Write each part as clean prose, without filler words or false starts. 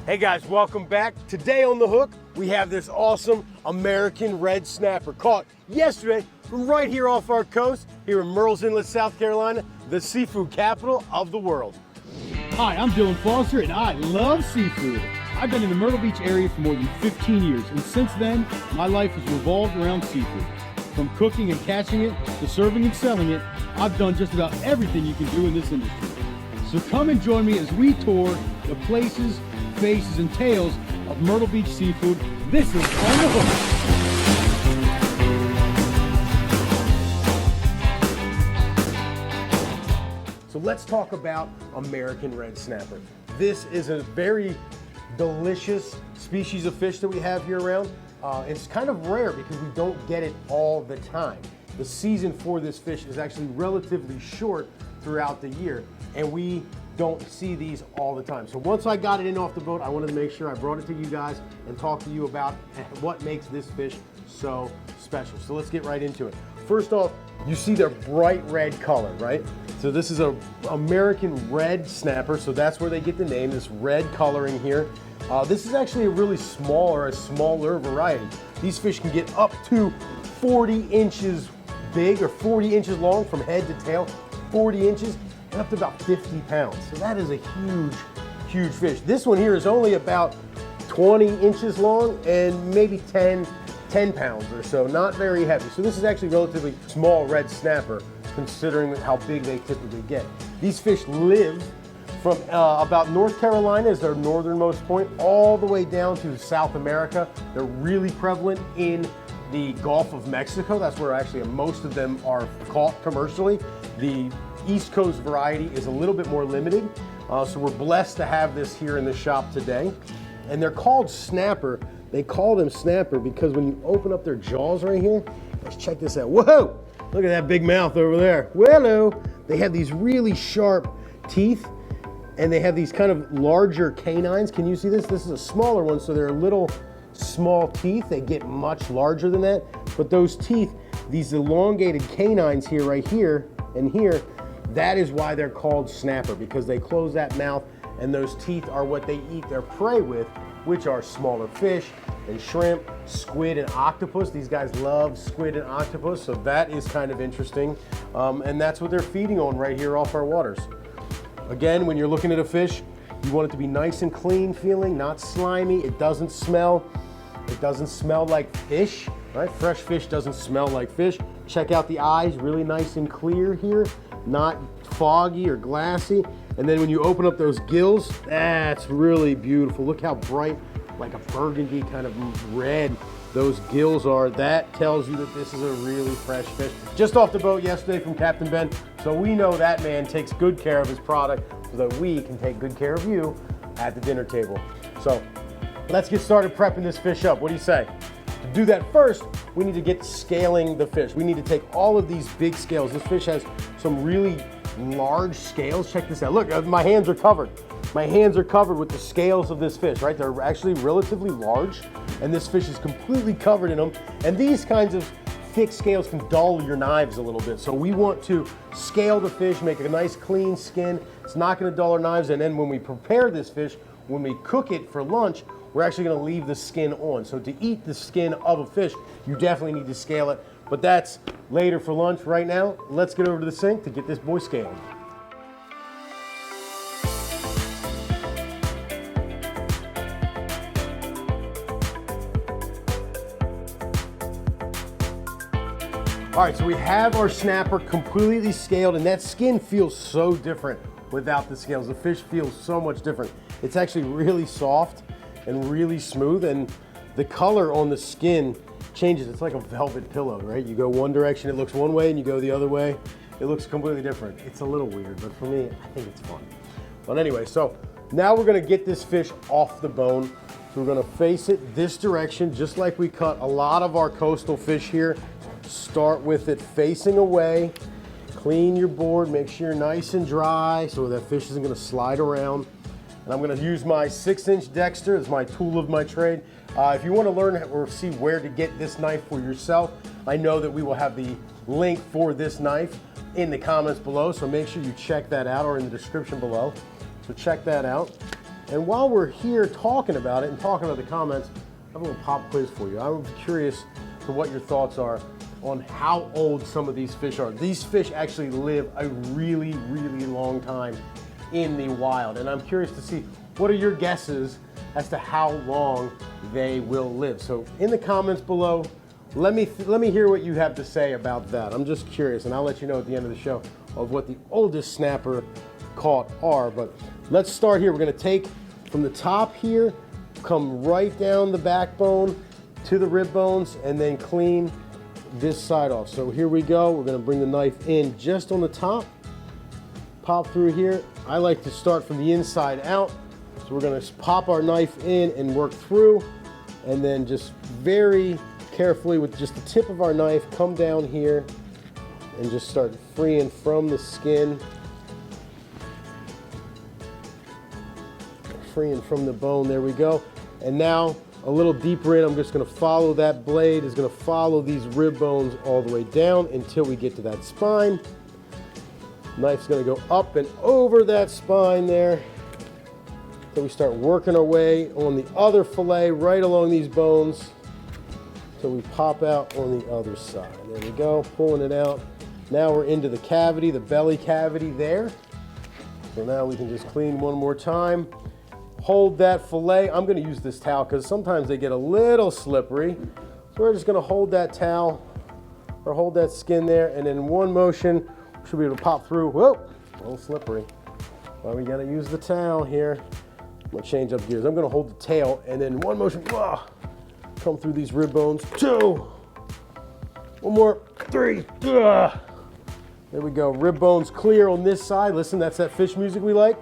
Hey guys, welcome back. Today on The Hook, we have this awesome American red snapper caught yesterday from right here off our coast, here in Murrells Inlet, South Carolina, the seafood capital of the world. Hi, I'm Dylan Foster and I love seafood. I've been in the Myrtle Beach area for more than 15 years, and since then, my life has revolved around seafood. From cooking and catching it, to serving and selling it, I've done just about everything you can do in this industry. So come and join me as we tour the places, faces, and tales of Myrtle Beach seafood. This is On The Hook. So let's talk about American red snapper. This is a very delicious species of fish that we have here around. It's kind of rare because we don't get it all the time. The season for this fish is actually relatively short throughout the year, and we don't see these all the time. So once I got it in off the boat, I wanted to make sure I brought it to you guys and talk to you about what makes this fish so special. So let's get right into it. First off, you see their bright red color, right? So this is an American red snapper, so that's where they get the name, this red coloring here. This is actually a really small or a smaller variety. These fish can get up to 40 inches big or 40 inches long from head to tail, 40 inches, and up to about 50 pounds. So that is a huge, huge fish. This one here is only about 20 inches long and maybe 10 pounds or so, not very heavy. So this is actually relatively small red snapper considering how big they typically get. These fish live from about North Carolina is their northernmost point, all the way down to South America. They're really prevalent in the Gulf of Mexico. That's where actually most of them are caught commercially. The East Coast variety is a little bit more limited, so we're blessed to have this here in the shop today. And they're called snapper. They call them snapper because when you open up their jaws right here, let's check this out. Whoa! Look at that big mouth over there. Hello! They have these really sharp teeth, and they have these kind of larger canines. Can you see this? This is a smaller one, so they're little small teeth. They get much larger than that, but those teeth, these elongated canines here, right here and here, that is why they're called snapper, because they close that mouth and those teeth are what they eat their prey with, which are smaller fish and shrimp, squid, and octopus. These guys love squid and octopus, so that is kind of interesting. And that's what they're feeding on right here off our waters. Again, when you're looking at a fish, you want it to be nice and clean feeling, not slimy. It doesn't smell like fish, right? Fresh fish doesn't smell like fish. Check out the eyes, really nice and clear here, not foggy or glassy. And then when you open up those gills, that's really beautiful. Look how bright, like a burgundy kind of red those gills are. That tells you that this is a really fresh fish. Just off the boat yesterday from Captain Ben. So we know that man takes good care of his product so that we can take good care of you at the dinner table. So let's get started prepping this fish up. What do you say? To do that first, we need to get scaling the fish. We need to take all of these big scales. This fish has some really large scales. Check this out. Look, my hands are covered. My hands are covered with the scales of this fish, right? They're actually relatively large, and this fish is completely covered in them. And these kinds of thick scales can dull your knives a little bit. So we want to scale the fish, make a nice clean skin. It's not going to dull our knives. And then when we prepare this fish, when we cook it for lunch, we're actually going to leave the skin on. So to eat the skin of a fish, you definitely need to scale it. But that's later for lunch. Right now, let's get over to the sink to get this boy scaled. All right, so we have our snapper completely scaled, and that skin feels so different without the scales. The fish feels so much different. It's actually really soft and really smooth, and the color on the skin changes. It's like a velvet pillow, right? You go one direction, it looks one way, and you go the other way, it looks completely different. It's a little weird, but for me, I think it's fun. But anyway, so now we're gonna get this fish off the bone. So we're gonna face it this direction, just like we cut a lot of our coastal fish here. Start with it facing away. Clean your board, make sure you're nice and dry so that fish isn't gonna slide around. And I'm gonna use my 6-inch Dexter as my tool of my trade. If you wanna learn or see where to get this knife for yourself, I know that we will have the link for this knife in the comments below, so make sure you check that out, or in the description below. So check that out. And while we're here talking about it and talking about the comments, I have a little pop quiz for you. I'm curious for what your thoughts are on how old some of these fish are. These fish actually live a really, really long time in the wild. And I'm curious to see, what are your guesses as to how long they will live? So in the comments below, let me hear what you have to say about that. I'm just curious, and I'll let you know at the end of the show of what the oldest snapper caught are. But let's start here. We're gonna take from the top here, come right down the backbone to the rib bones, and then clean this side off. So here we go. We're gonna bring the knife in just on the top, pop through here. I like to start from the inside out. So we're gonna pop our knife in and work through, and then just very carefully with just the tip of our knife, come down here and just start freeing from the skin, freeing from the bone. There we go. And now a little deeper in, I'm just gonna follow that blade, is gonna follow these rib bones all the way down until we get to that spine. Knife's gonna go up and over that spine there. So we start working our way on the other fillet right along these bones till we pop out on the other side. There we go, pulling it out. Now we're into the cavity, the belly cavity there. So now we can just clean one more time. Hold that fillet. I'm gonna use this towel because sometimes they get a little slippery. So we're just gonna hold that towel or hold that skin there, and in one motion, we should be able to pop through. Whoa, a little slippery. Well, we gotta use the towel here. I'm gonna change up gears. I'm gonna hold the tail, and then one motion, come through these rib bones. 2, one more, 3. There we go. Rib bones clear on this side. Listen, that's that fish music we like.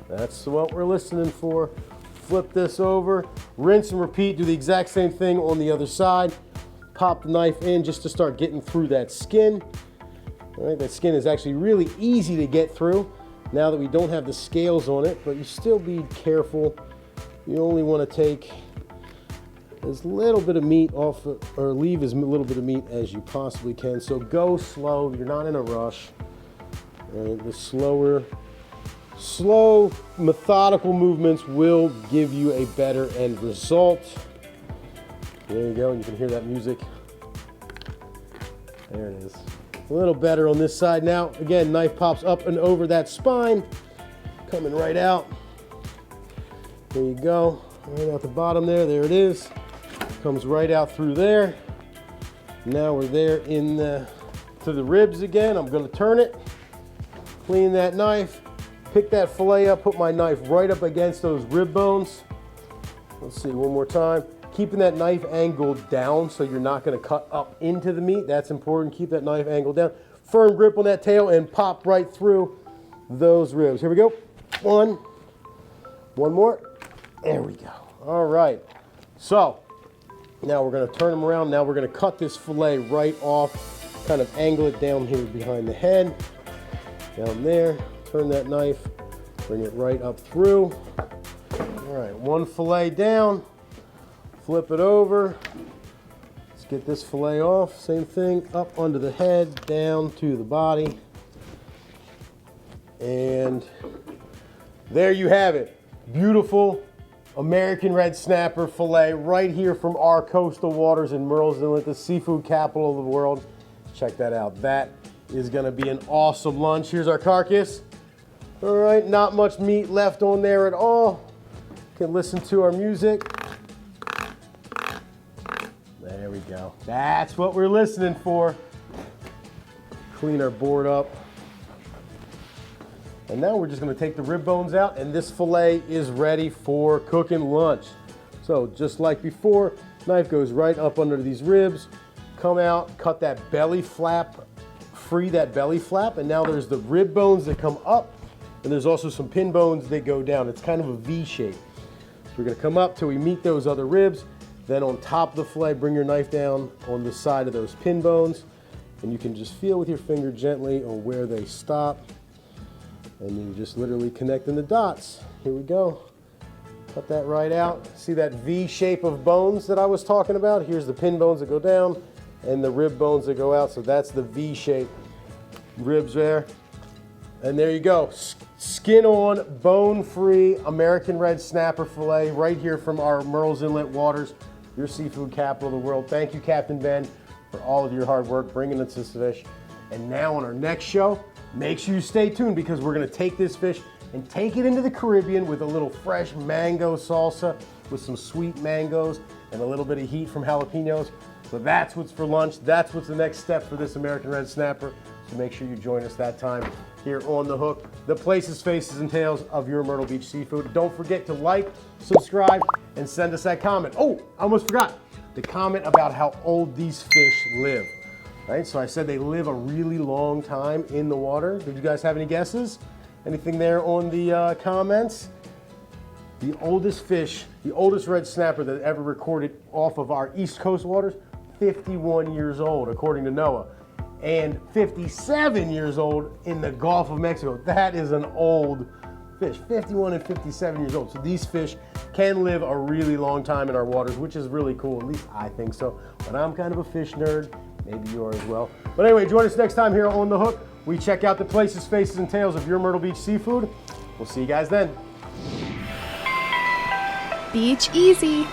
That's what we're listening for. Flip this over, rinse and repeat. Do the exact same thing on the other side. Pop the knife in just to start getting through that skin. All right, that skin is actually really easy to get through now that we don't have the scales on it, but you still be careful. You only want to take as little bit of meat off, or leave as little bit of meat as you possibly can. So go slow, you're not in a rush. All right, the slow, methodical movements will give you a better end result. There you go, you can hear that music. There it is. A little better on this side now. Again, knife pops up and over that spine, coming right out. There you go, right out the bottom there, there it is. Comes right out through there. Now we're there to the ribs again. I'm gonna turn it, clean that knife, pick that fillet up, put my knife right up against those rib bones. Let's see, one more time. Keeping that knife angled down so you're not gonna cut up into the meat. That's important, keep that knife angled down. Firm grip on that tail and pop right through those ribs. Here we go. One more. There we go. All right. So now we're gonna turn them around. Now we're gonna cut this fillet right off, kind of angle it down here behind the head, down there. Turn that knife, bring it right up through. All right, one fillet down, flip it over. Let's get this fillet off. Same thing, up under the head, down to the body. And there you have it. Beautiful American red snapper fillet right here from our coastal waters in Murrells Inlet, the seafood capital of the world. Check that out. That is gonna be an awesome lunch. Here's our carcass. All right, not much meat left on there at all. Can listen to our music. There we go. That's what we're listening for. Clean our board up. And now we're just gonna take the rib bones out, and this fillet is ready for cooking lunch. So just like before, knife goes right up under these ribs, come out, cut that belly flap, free that belly flap, and now there's the rib bones that come up, and there's also some pin bones that go down. It's kind of a V shape. So we're gonna come up till we meet those other ribs, then on top of the fillet, bring your knife down on the side of those pin bones, and you can just feel with your finger gently on where they stop, and you're just literally connecting the dots. Here we go. Cut that right out. See that V shape of bones that I was talking about? Here's the pin bones that go down and the rib bones that go out. So that's the V shape ribs there. And there you go. Skin on, bone-free American red snapper fillet right here from our Murrells Inlet waters, your seafood capital of the world. Thank you, Captain Ben, for all of your hard work bringing us this fish. And now on our next show, make sure you stay tuned because we're going to take this fish and take it into the Caribbean with a little fresh mango salsa with some sweet mangoes and a little bit of heat from jalapenos. So that's what's for lunch. That's what's the next step for this American red snapper. So make sure you join us that time here on The Hook, the places, faces, and tales of your Myrtle Beach seafood. Don't forget to like, subscribe, and send us that comment. Oh, I almost forgot the comment about how old these fish live. Right? So I said they live a really long time in the water. Did you guys have any guesses? Anything there on the comments? The oldest fish, the oldest red snapper that ever recorded off of our East Coast waters, 51 years old, according to NOAA. And 57 years old in the Gulf of Mexico. That is an old fish, 51 and 57 years old. So these fish can live a really long time in our waters, which is really cool, at least I think so. But I'm kind of a fish nerd, maybe you are as well. But anyway, join us next time here on The Hook. We check out the places, faces, and tales of your Myrtle Beach seafood. We'll see you guys then. Beach easy.